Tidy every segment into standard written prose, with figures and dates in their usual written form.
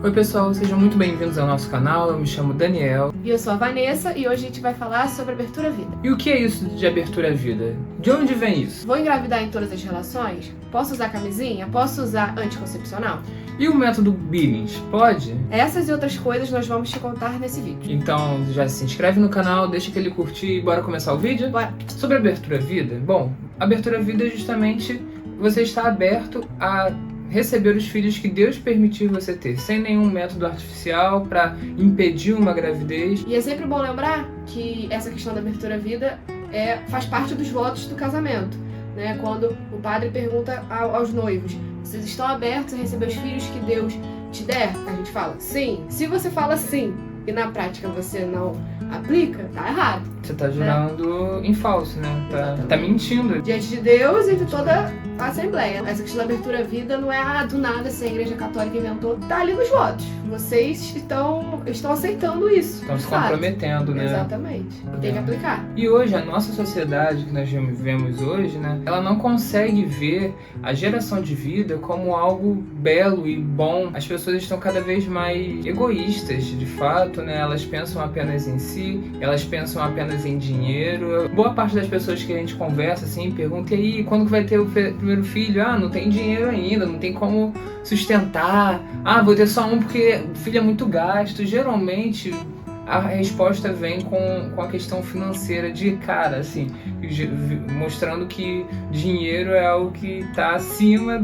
Oi pessoal, sejam muito bem-vindos ao nosso canal, eu me chamo Daniel. E eu sou a Vanessa e hoje a gente vai falar sobre abertura à vida. E o que é isso de abertura à vida? De onde vem isso? Vou engravidar em todas as relações? Posso usar camisinha? Posso usar anticoncepcional? E o método Billings, pode? Essas e outras coisas nós vamos te contar nesse vídeo. Então já se inscreve no canal, deixa aquele curtir e bora começar o vídeo? Bora! Sobre abertura à vida, bom, abertura à vida é justamente você estar aberto a receber os filhos que Deus permitir você ter, sem nenhum método artificial para impedir uma gravidez. E é sempre bom lembrar que essa questão da abertura à vida faz parte dos votos do casamento, né? Quando o padre pergunta aos noivos: vocês estão abertos a receber os filhos que Deus te der? A gente fala sim. Se você fala sim e na prática você não aplica, tá errado. Você tá jurando em falso, né? Tá mentindo. Diante de Deus e de toda a Assembleia. Essa questão da abertura à vida não é do nada se a Igreja Católica inventou, tá ali nos votos. Vocês estão aceitando isso. Estão se comprometendo, né? Exatamente. E tem que aplicar. E hoje, a nossa sociedade que nós vivemos hoje, né? Ela não consegue ver a geração de vida como algo belo e bom. As pessoas estão cada vez mais egoístas, de fato, né? Elas pensam apenas em si, elas pensam apenas em dinheiro. Boa parte das pessoas que a gente conversa, assim, pergunta: e aí, quando que vai ter o primeiro filho? Ah, não tem dinheiro ainda, não tem como sustentar. Ah, vou ter só um porque o filho é muito gasto. Geralmente a resposta vem com a questão financeira de cara, assim, mostrando que dinheiro é algo que está acima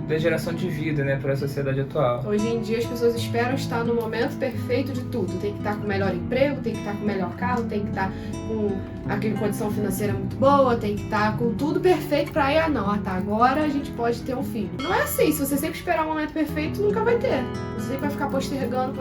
da geração de vida, né, para a sociedade atual. Hoje em dia as pessoas esperam estar no momento perfeito de tudo. Tem que estar com o melhor emprego, tem que estar com o melhor carro, tem que estar com aquela condição financeira muito boa, tem que estar com tudo perfeito para aí, tá, agora a gente pode ter um filho. Não é assim, se você sempre esperar o momento perfeito, nunca vai ter. Você sempre vai ficar postergando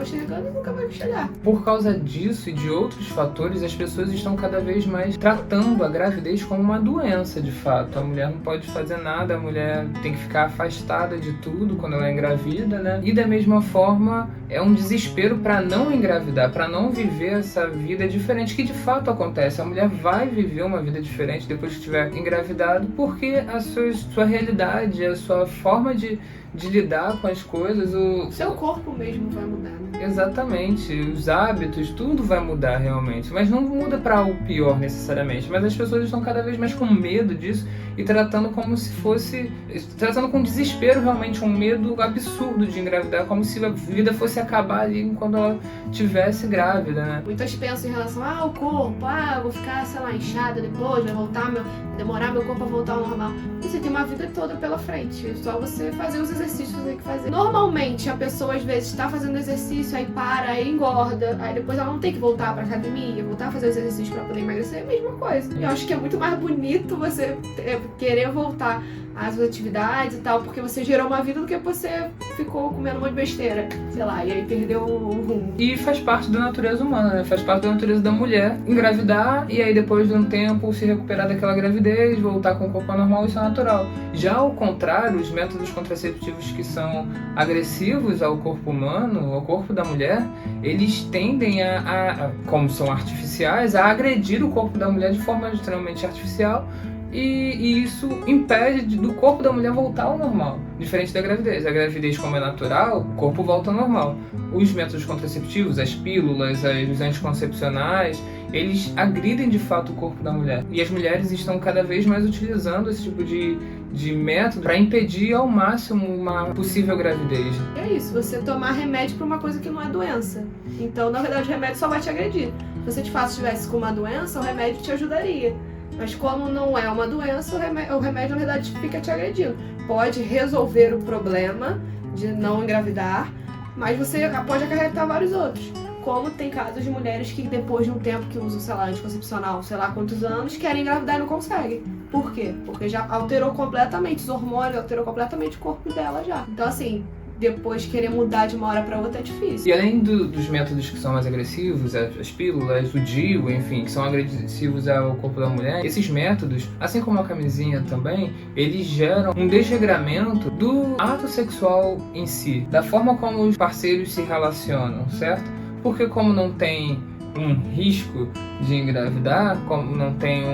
e nunca vai chegar. Por causa disso e de outros fatores, as pessoas estão cada vez mais tratando a gravidez como uma doença, de fato. A mulher não pode fazer nada, a mulher tem que ficar afastada de tudo quando ela é engravida, né? E da mesma forma, é um desespero para não engravidar, para não viver essa vida diferente, que de fato acontece. A mulher vai viver uma vida diferente depois que tiver engravidado, porque a sua realidade, a sua forma de lidar com as coisas, o seu corpo mesmo vai mudar, né? Exatamente, os hábitos, tudo vai mudar realmente, mas não muda para algo pior necessariamente, mas as pessoas estão cada vez mais com medo disso e tratando como se fosse, tratando com desespero realmente, um medo absurdo de engravidar, como se a vida fosse acabar ali quando ela estivesse grávida, né? Muitas pensam em relação ao corpo, eu vou ficar, sei lá, inchada depois, vai demorar meu corpo a voltar ao normal. Você tem uma vida toda pela frente, é só você fazer os exercícios que tem que fazer. Normalmente a pessoa às vezes está fazendo exercício, aí para, aí engorda, aí depois ela não tem que voltar pra academia, voltar a fazer os exercícios pra poder emagrecer, é a mesma coisa. Eu acho que é muito mais bonito você querer voltar às suas atividades e tal, porque você gerou uma vida do que você ficou comendo um monte de besteira, sei lá, e aí perdeu o rumo. E faz parte da natureza humana, né? Faz parte da natureza da mulher engravidar e aí depois de um tempo se recuperar daquela gravidez, voltar com o corpo normal, isso é natural. Já ao contrário, os métodos contraceptivos que são agressivos ao corpo humano, ao corpo da mulher, eles tendem como são artificiais, a agredir o corpo da mulher de forma extremamente artificial. E isso impede do corpo da mulher voltar ao normal, diferente da gravidez. A gravidez, como é natural, o corpo volta ao normal. Os métodos contraceptivos, as pílulas, os anticoncepcionais, eles agridem de fato o corpo da mulher. E as mulheres estão cada vez mais utilizando esse tipo de método para impedir ao máximo uma possível gravidez. É isso, você tomar remédio para uma coisa que não é doença. Então, na verdade, o remédio só vai te agredir. Se você de fato estivesse com uma doença, o remédio te ajudaria. Mas como não é uma doença, o remédio na verdade fica te agredindo. Pode resolver o problema de não engravidar, mas você pode acarretar vários outros. Como tem casos de mulheres que depois de um tempo que usam, sei lá, anticoncepcional, sei lá quantos anos, querem engravidar e não conseguem. Por quê? Porque já alterou completamente os hormônios, alterou completamente o corpo dela já. Então assim, depois querer mudar de uma hora para outra é difícil. E além dos métodos que são mais agressivos, as pílulas, o DIU, enfim, que são agressivos ao corpo da mulher, esses métodos, assim como a camisinha também, eles geram um desregramento do ato sexual em si, da forma como os parceiros se relacionam, certo? Porque como não tem um risco de engravidar, como não tem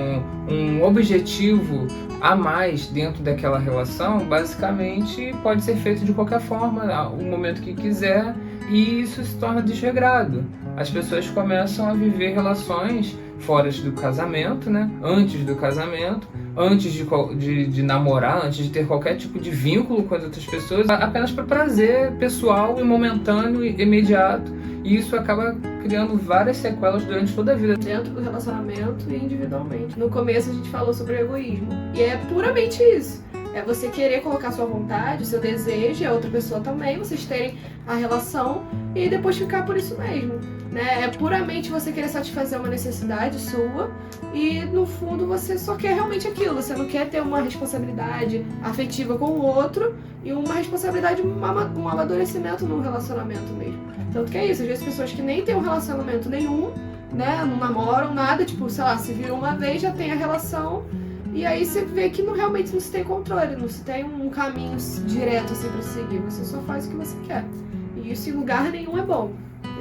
um objetivo a mais dentro daquela relação, basicamente pode ser feito de qualquer forma, o momento que quiser, e isso se torna desregrado. As pessoas começam a viver relações fora do casamento, né? Antes do casamento, antes de namorar, antes de ter qualquer tipo de vínculo com as outras pessoas, apenas para prazer pessoal e momentâneo e imediato. E isso acaba criando várias sequelas durante toda a vida. Dentro do relacionamento e individualmente. No começo a gente falou sobre o egoísmo. E é puramente isso. É você querer colocar sua vontade, seu desejo, e a outra pessoa também, vocês terem a relação e depois ficar por isso mesmo. Né? É puramente você querer satisfazer uma necessidade sua e no fundo você só quer realmente aquilo. Você não quer ter uma responsabilidade afetiva com o outro e uma responsabilidade, um amadurecimento no relacionamento mesmo. Tanto que é isso, às vezes pessoas que nem têm um relacionamento nenhum, né, não namoram nada, tipo, sei lá, se viram uma vez, já tem a relação. E aí você vê que realmente não se tem controle, não se tem um caminho direto assim pra seguir, você só faz o que você quer. E isso em lugar nenhum é bom.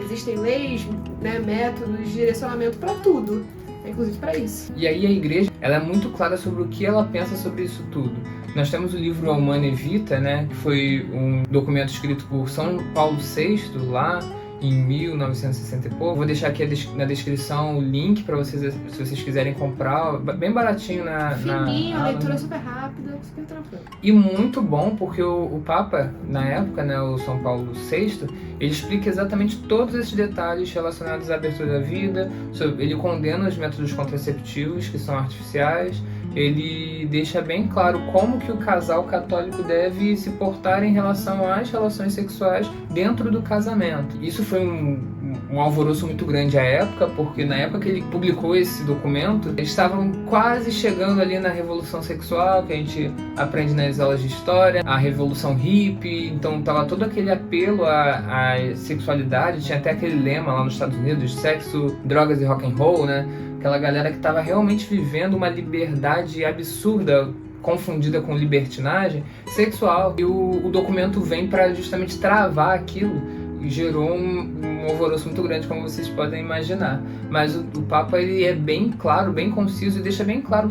Existem leis, né, métodos, direcionamento pra tudo, inclusive pra isso. E aí a igreja, ela é muito clara sobre o que ela pensa sobre isso tudo. Nós temos o livro Humanae Vitae, né, que foi um documento escrito por São Paulo VI, lá em 1960 e pouco. Vou deixar aqui na descrição o link para vocês, se vocês quiserem comprar, bem baratinho Fininho, a leitura é super rápida, super tranquila. E muito bom, porque o Papa, na época, né, o São Paulo VI, ele explica exatamente todos esses detalhes relacionados à abertura da vida, ele condena os métodos contraceptivos, que são artificiais, ele deixa bem claro como que o casal católico deve se portar em relação às relações sexuais dentro do casamento. Isso foi um alvoroço muito grande à época, porque na época que ele publicou esse documento, eles estavam quase chegando ali na revolução sexual, que a gente aprende nas aulas de história, a revolução hippie, então tava todo aquele apelo à sexualidade, tinha até aquele lema lá nos Estados Unidos, sexo, drogas e rock and roll, né? Aquela galera que estava realmente vivendo uma liberdade absurda, confundida com libertinagem sexual. E o documento vem para justamente travar aquilo e gerou um alvoroço muito grande, como vocês podem imaginar. Mas o Papa, ele é bem claro, bem conciso e deixa bem claro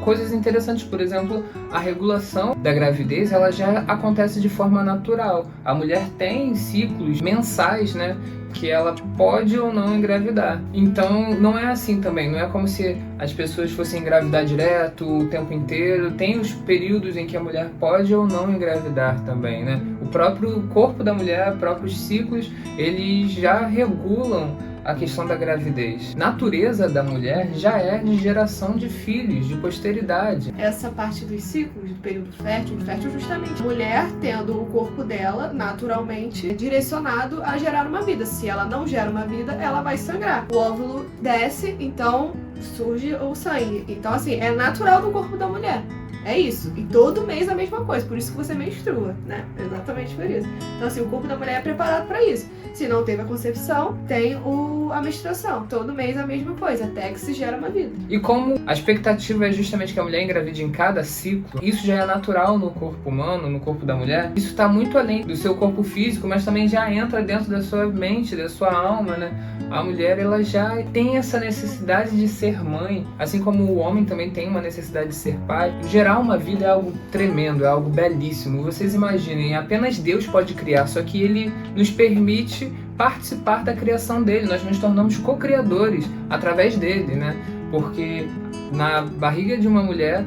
coisas interessantes. Por exemplo, a regulação da gravidez, ela já acontece de forma natural. A mulher tem ciclos mensais, né, que ela pode ou não engravidar. Então não é assim também, não é como se as pessoas fossem engravidar direto o tempo inteiro. Tem os períodos em que a mulher pode ou não engravidar também, né? O próprio corpo da mulher, próprios ciclos, eles já regulam a questão da gravidez. A natureza da mulher já é de geração de filhos, de posteridade. Essa parte dos ciclos, do período fértil, justamente a mulher tendo o corpo dela naturalmente direcionado a gerar uma vida. Se ela não gera uma vida, ela vai sangrar. O óvulo desce, então surge o sangue. Então, assim, é natural do corpo da mulher. É isso. E todo mês a mesma coisa. Por isso que você menstrua, né? Exatamente por isso. Então, assim, o corpo da mulher é preparado para isso. Se não teve a concepção, tem a menstruação. Todo mês a mesma coisa, até que se gera uma vida. E como a expectativa é justamente que a mulher engravide em cada ciclo, isso já é natural no corpo humano, no corpo da mulher. Isso está muito além do seu corpo físico, mas também já entra dentro da sua mente, da sua alma, né? A mulher, ela já tem essa necessidade de ser mãe, assim como o homem também tem uma necessidade de ser pai. Gerar uma vida é algo tremendo, é algo belíssimo. Vocês imaginem, apenas Deus pode criar, só que Ele nos permite participar da criação dele. Nós nos tornamos co-criadores através dele, né? Porque na barriga de uma mulher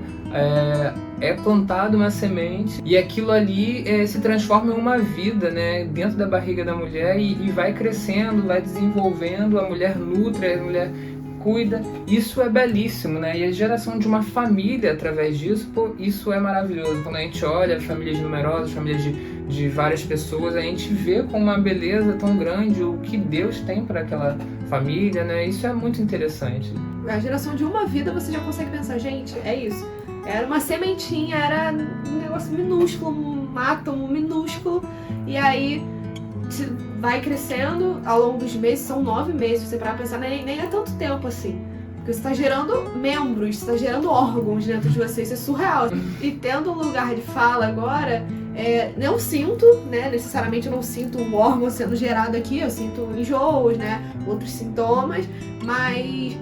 é plantada uma semente e aquilo ali se transforma em uma vida, né, dentro da barriga da mulher e vai crescendo, vai desenvolvendo, a mulher nutre, a mulher cuida. Isso é belíssimo, né? E a geração de uma família através disso, pô, isso é maravilhoso. Quando a gente olha famílias numerosas, famílias de várias pessoas, a gente vê com uma beleza tão grande o que Deus tem para aquela família, né? Isso é muito interessante. A geração de uma vida, você já consegue pensar, gente, é isso. Era uma sementinha, era um negócio minúsculo, um átomo minúsculo, e aí vai crescendo ao longo dos meses, são 9 meses, você parar pra pensar, nem é tanto tempo assim. Porque você está gerando membros, você está gerando órgãos dentro de você, isso é surreal. E tendo um lugar de fala agora, Não sinto, né, necessariamente eu não sinto um órgão sendo gerado aqui, eu sinto enjoos, né, outros sintomas, mas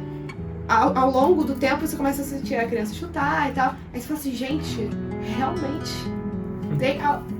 ao longo do tempo você começa a sentir a criança chutar e tal, aí você fala assim, gente, realmente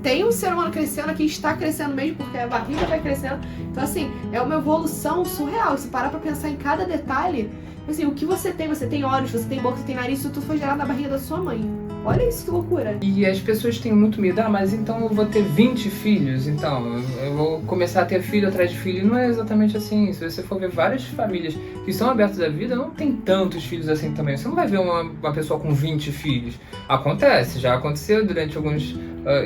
tem um ser humano crescendo aqui, está crescendo mesmo, porque a barriga vai crescendo, então assim, é uma evolução surreal, se parar pra pensar em cada detalhe, assim, o que você tem olhos, você tem boca, você tem nariz, isso tudo foi gerado na barriga da sua mãe. Olha isso, que loucura. E as pessoas têm muito medo, mas então eu vou ter 20 filhos, então eu vou começar a ter filho atrás de filho. Não é exatamente assim. Se você for ver várias famílias que são abertas à vida, não tem tantos filhos assim também. Você não vai ver uma pessoa com 20 filhos. Acontece, já aconteceu durante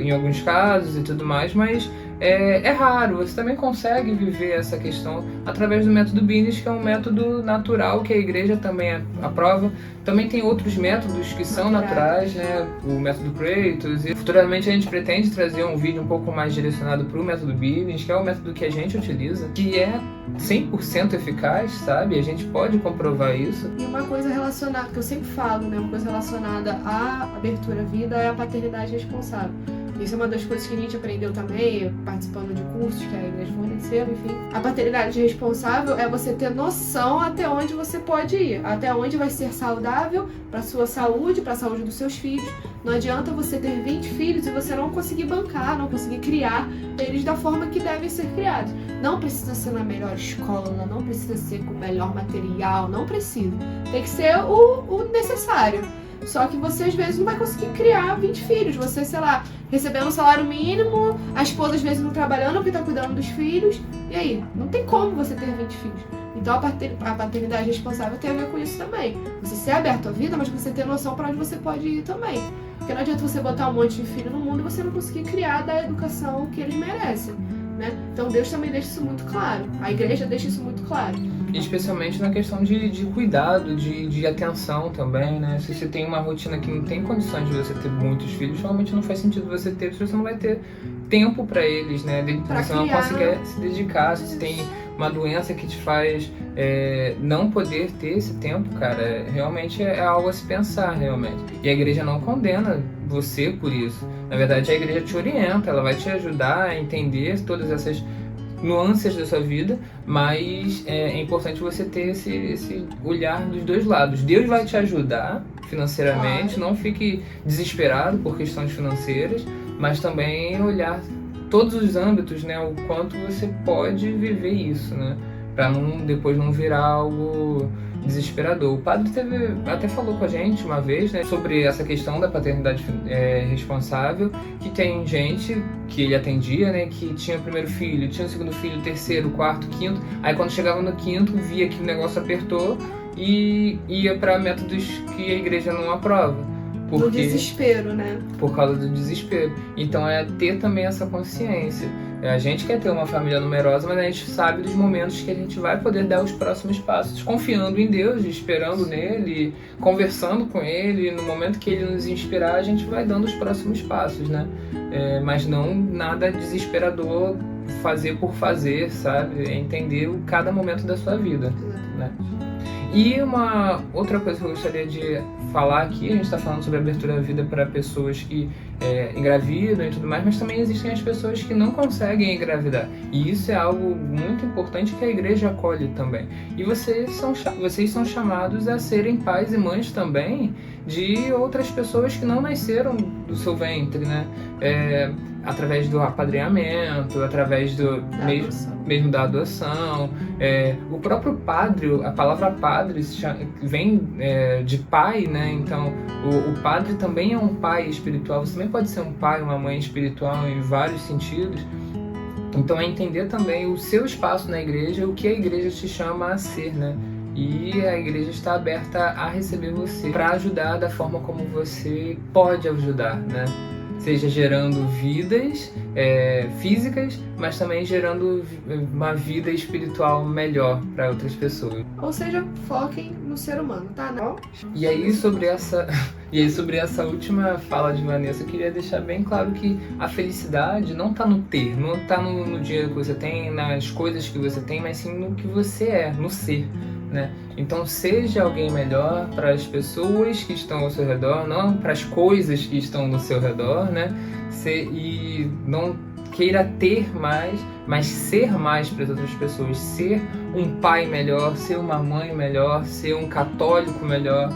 em alguns casos e tudo mais, mas é raro. Você também consegue viver essa questão através do método Bines, que é um método natural que a igreja também aprova. Também tem outros métodos que são naturais, né? O método Kratos. E futuramente a gente pretende trazer um vídeo um pouco mais direcionado para o método Bines, que é o método que a gente utiliza, que é 100% eficaz, sabe? A gente pode comprovar isso. E uma coisa relacionada, que eu sempre falo, né? Uma coisa relacionada à abertura à vida é a paternidade responsável. Isso é uma das coisas que a gente aprendeu também, participando de cursos que a igreja forneceu, enfim. A paternidade responsável é você ter noção até onde você pode ir, até onde vai ser saudável para sua saúde, para a saúde dos seus filhos. Não adianta você ter 20 filhos e você não conseguir bancar, não conseguir criar eles da forma que devem ser criados. Não precisa ser na melhor escola, não precisa ser com o melhor material, não precisa. Tem que ser o necessário. Só que você às vezes não vai conseguir criar 20 filhos. Você, sei lá, recebendo um salário mínimo, a esposa às vezes não trabalhando porque tá cuidando dos filhos. E aí? Não tem como você ter 20 filhos. Então a paternidade responsável tem a ver com isso também. Você ser aberto à vida, mas você ter noção para onde você pode ir também. Porque não adianta você botar um monte de filho no mundo e você não conseguir criar da educação que eles merecem, né? Então Deus também deixa isso muito claro. A igreja deixa isso muito claro. Especialmente na questão de cuidado, de atenção também, né? Se você tem uma rotina que não tem condições de você ter muitos filhos, realmente não faz sentido você ter, porque você não vai ter tempo para eles, né? Você não consegue se dedicar. Se você tem uma doença que te faz não poder ter esse tempo, cara, realmente é algo a se pensar, realmente. E a igreja não condena você por isso. Na verdade, a igreja te orienta, ela vai te ajudar a entender todas essas nuances da sua vida, mas é importante você ter esse olhar dos dois lados. Deus vai te ajudar financeiramente, não fique desesperado por questões financeiras, mas também olhar todos os âmbitos, né, o quanto você pode viver isso, né, para depois não virar algo desesperador. O padre até falou com a gente uma vez, né, sobre essa questão da paternidade responsável, que tem gente que ele atendia, né, que tinha o primeiro filho, tinha o segundo filho, terceiro, quarto, quinto, aí quando chegava no quinto via que o negócio apertou e ia para métodos que a igreja não aprova. Do desespero, né? Por causa do desespero. Então é ter também essa consciência. A gente quer ter uma família numerosa, mas a gente sabe dos momentos que a gente vai poder dar os próximos passos, confiando em Deus, esperando nele, conversando com ele. No momento que ele nos inspirar, a gente vai dando os próximos passos, né? Mas não nada desesperador, fazer por fazer, sabe? É entender cada momento da sua vida, né? E uma outra coisa que eu gostaria de falar aqui, a gente está falando sobre abertura à vida para pessoas que engravidam e tudo mais, mas também existem as pessoas que não conseguem engravidar. E isso é algo muito importante que a igreja acolhe também. E vocês são chamados a serem pais e mães também de outras pessoas que não nasceram do seu ventre, né? Através do apadrinhamento, através mesmo da adoção. O próprio padre, a palavra padre vem de pai, né? Então o padre também é um pai espiritual. Você também pode ser um pai, uma mãe espiritual em vários sentidos. Então é entender também o seu espaço na igreja, o que a igreja te chama a ser, né? E a igreja está aberta a receber você para ajudar da forma como você pode ajudar, né? Seja gerando vidas físicas, mas também gerando uma vida espiritual melhor para outras pessoas. Ou seja, foquem no ser humano, tá? Não? E aí sobre essa última fala de Vanessa, eu queria deixar bem claro que a felicidade não está no ter, não está no dinheiro que você tem, nas coisas que você tem, mas sim no que você é, no ser, né? Então seja alguém melhor para as pessoas que estão ao seu redor, não para as coisas que estão no seu redor, né? e não queira ter mais, mas ser mais para as outras pessoas, ser um pai melhor, ser uma mãe melhor, ser um católico melhor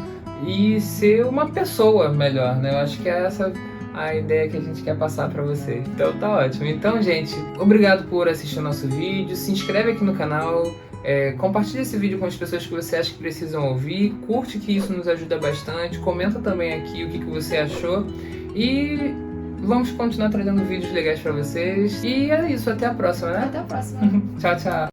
e ser uma pessoa melhor, né? Eu acho que é essa a ideia que a gente quer passar para vocês. Então tá ótimo. Então, gente, obrigado por assistir o nosso vídeo, se inscreve aqui no canal, compartilha esse vídeo com as pessoas que você acha que precisam ouvir, curte, que isso nos ajuda bastante, comenta também aqui o que você achou e vamos continuar trazendo vídeos legais pra vocês. E é isso, até a próxima, né? Até a próxima. Tchau, tchau.